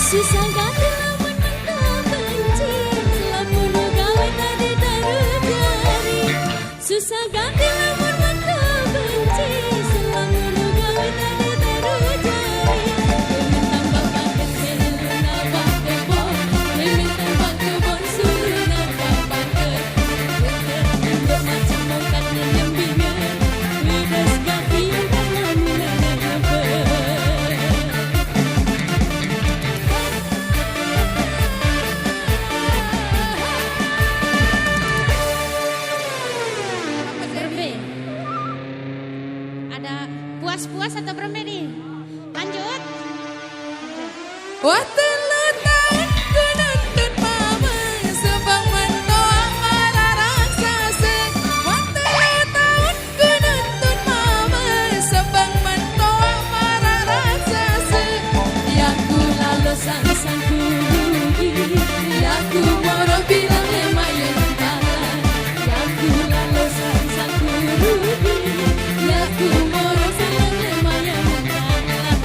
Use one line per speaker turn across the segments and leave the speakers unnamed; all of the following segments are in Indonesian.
Susah ganti lamun mentah benci, lamun gawe tadi terjadi. Susah ganti lamun mentah benci, lamun gawe tadi terjadi. Mimin tambah paket kene nabak kebon, mimin tambah kebon suruh nabak paket. Untuk macam mokat nyembingan, widas ganti dalam nabak. Ada puas-puas atau berembe nih? Lanjut.
Wah telut tahun ku nuntut mama sebang mendoa para raksasa. Wah telut tahun ku nuntut mama sebang mendoa para raksasa.
Ya ku lalu sang-sang ku rugi, ya ku moro bilang lemayan kalah. Ya ku lalu sang-sang ku rugi, ya ku moro bilang lemayan kalah.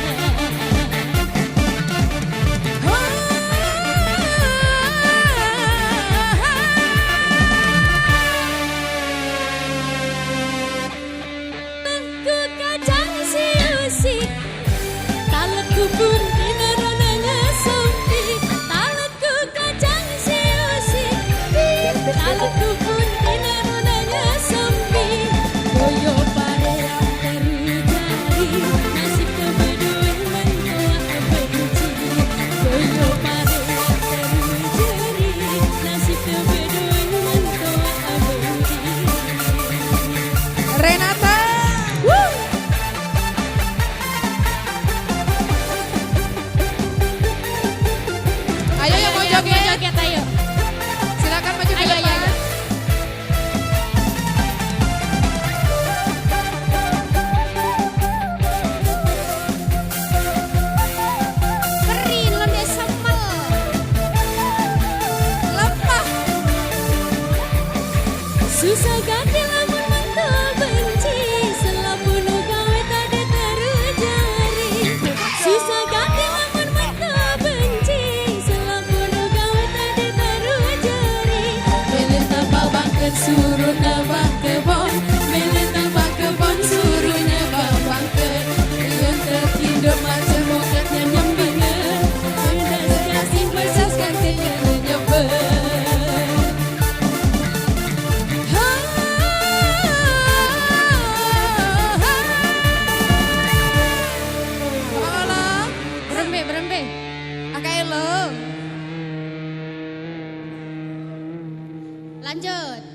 Ku kacang siusi, talekku pun dinarana ngesompi. Talekku kacang siusi, talekku pun dinarana ngesompi. Goyo pareang terjadi, nasib kebeduan menolak benci. Goyo pareang terjadi, nasib kebeduan menolak benci.
Renata. Ayo yang mau joget.
Joget ayo.
Silakan maju ke
Ayo,
depan.
ayo. Kering londe sambal.
Lemah.
Susah ganti lamun mentah benci, selapun gawe tadi terjadi. Susah ganti lamun mentah benci, selapun gawe tadi terjadi. Milih tambah bangket suruh nabak kebon, milih tambah kebon suruh nabak bangket. Yang terhidup macam mokatnya nyembingan, mendas kasih bersas ganti nyebel.
Halo.
Berembe.
Akai lo.
Lanjut.